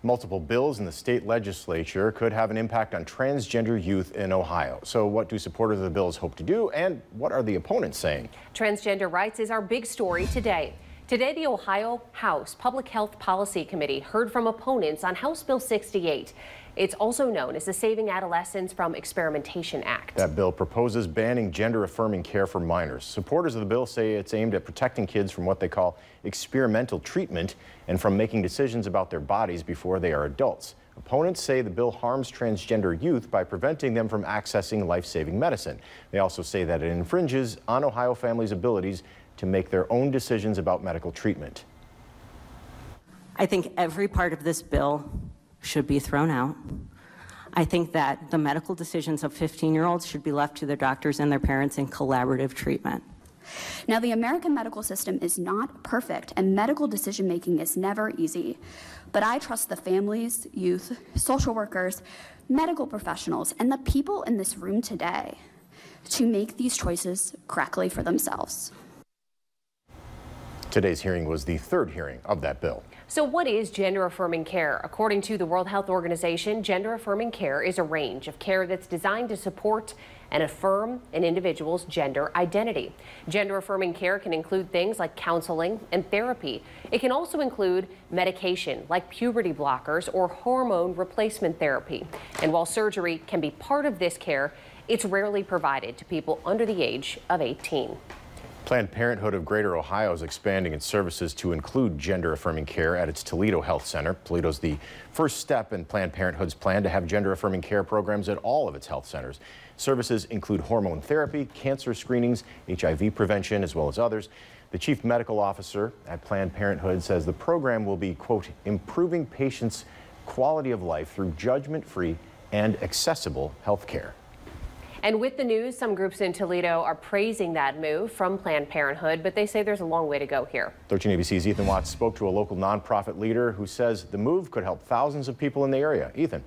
Multiple bills in the state legislature could have an impact on transgender youth in Ohio. So what do supporters of the bills hope to do, and what are the opponents saying? Transgender rights is our big story today. Today, the Ohio House Public Health Policy Committee heard from opponents on House Bill 68. It's also known as the Saving Adolescents from Experimentation Act. That bill proposes banning gender-affirming care for minors. Supporters of the bill say it's aimed at protecting kids from what they call experimental treatment and from making decisions about their bodies before they are adults. Opponents say the bill harms transgender youth by preventing them from accessing life-saving medicine. They also say that it infringes on Ohio families' abilities to make their own decisions about medical treatment. I think every part of this bill should be thrown out. I think that the medical decisions of 15-year-olds should be left to their doctors and their parents in collaborative treatment. Now, the American medical system is not perfect, and medical decision-making is never easy. But I trust the families, youth, social workers, medical professionals, and the people in this room today to make these choices correctly for themselves. Today's hearing was the third hearing of that bill. So what is gender-affirming care? According to the World Health Organization, gender-affirming care is a range of care that's designed to support and affirm an individual's gender identity. Gender-affirming care can include things like counseling and therapy. It can also include medication like puberty blockers or hormone replacement therapy. And while surgery can be part of this care, it's rarely provided to people under the age of 18. Planned Parenthood of Greater Ohio is expanding its services to include gender-affirming care at its Toledo Health Center. Toledo's the first step in Planned Parenthood's plan to have gender-affirming care programs at all of its health centers. Services include hormone therapy, cancer screenings, HIV prevention, as well as others. The chief medical officer at Planned Parenthood says the program will be, quote, improving patients' quality of life through judgment-free and accessible health care. And with the news, some groups in Toledo are praising that move from Planned Parenthood, but they say there's a long way to go here. 13 ABC's Ethan Watts spoke to a local nonprofit leader who says the move could help thousands of people in the area. Ethan.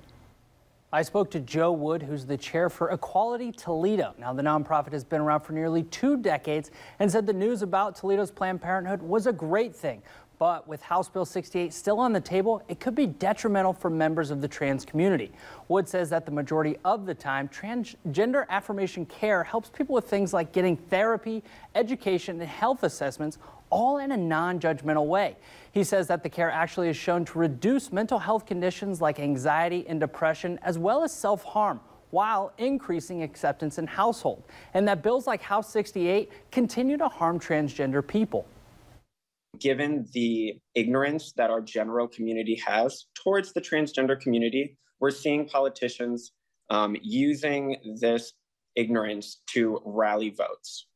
I spoke to Joe Wood, who's the chair for Equality Toledo. Now, the nonprofit has been around for nearly 2 decades and said the news about Toledo's Planned Parenthood was a great thing. But with House Bill 68 still on the table, it could be detrimental for members of the trans community. Wood says that the majority of the time, transgender affirmation care helps people with things like getting therapy, education, and health assessments, all in a non-judgmental way. He says that the care actually is shown to reduce mental health conditions like anxiety and depression, as well as self-harm, while increasing acceptance in household, and that bills like House 68 continue to harm transgender people. Given the ignorance that our general community has towards the transgender community, we're seeing politicians using this ignorance to rally votes.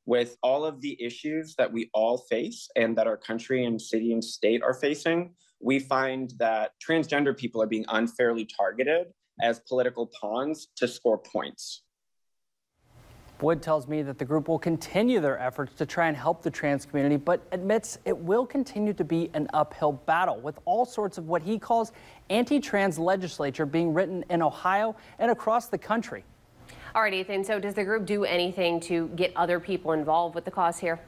With all of the issues that we all face and that our country and city and state are facing, we find that transgender people are being unfairly targeted as political pawns to score points. Wood tells me that the group will continue their efforts to try and help the trans community, but admits it will continue to be an uphill battle with all sorts of what he calls anti-trans legislature being written in Ohio and across the country. All right, Ethan, so does the group do anything to get other people involved with the cause here?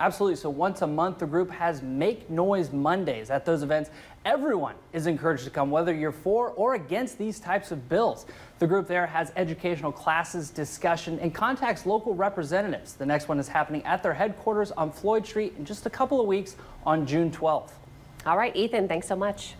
Absolutely. So once a month, the group has Make Noise Mondays. At those events, everyone is encouraged to come, whether you're for or against these types of bills. The group there has educational classes, discussion, and contacts local representatives. The next one is happening at their headquarters on Floyd Street in just a couple of weeks on June 12th. All right, Ethan, thanks so much.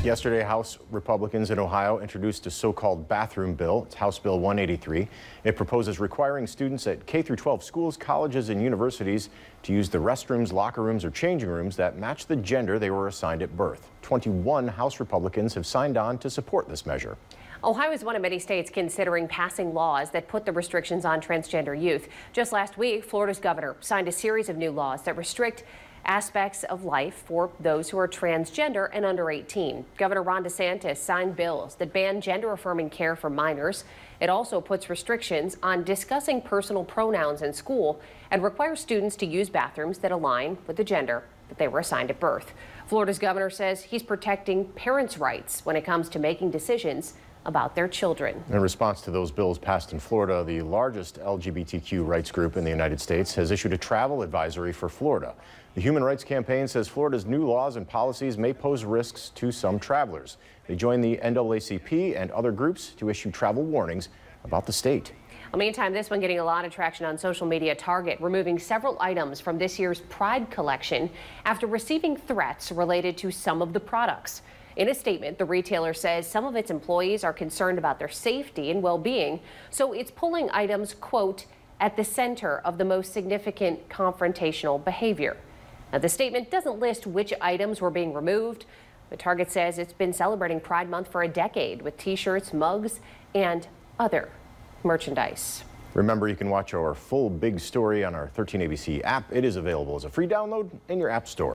Yesterday, House Republicans in Ohio introduced a so-called bathroom bill. It's House Bill 183. It proposes requiring students at K-12 schools, colleges, and universities to use the restrooms, locker rooms, or changing rooms that match the gender they were assigned at birth. 21 House Republicans have signed on to support this measure. Ohio is one of many states considering passing laws that put the restrictions on transgender youth. Just last week, Florida's governor signed a series of new laws that restrict aspects of life for those who are transgender and under 18. Governor Ron DeSantis signed bills that ban gender-affirming care for minors. It also puts restrictions on discussing personal pronouns in school and requires students to use bathrooms that align with the gender that they were assigned at birth. Florida's governor says he's protecting parents' rights when it comes to making decisions about their children. In response to those bills passed in Florida, the largest LGBTQ rights group in the United States has issued a travel advisory for Florida. The Human Rights Campaign says Florida's new laws and policies may pose risks to some travelers. They join the NAACP and other groups to issue travel warnings about the state. Well, meantime, this one getting a lot of traction on social media. Target removing several items from this year's Pride collection after receiving threats related to some of the products. In a statement, the retailer says some of its employees are concerned about their safety and well-being, so it's pulling items, quote, at the center of the most significant confrontational behavior. Now, the statement doesn't list which items were being removed, but Target says it's been celebrating Pride Month for a decade with T-shirts, mugs, and other merchandise. Remember, you can watch our full big story on our 13ABC app. It is available as a free download in your app store.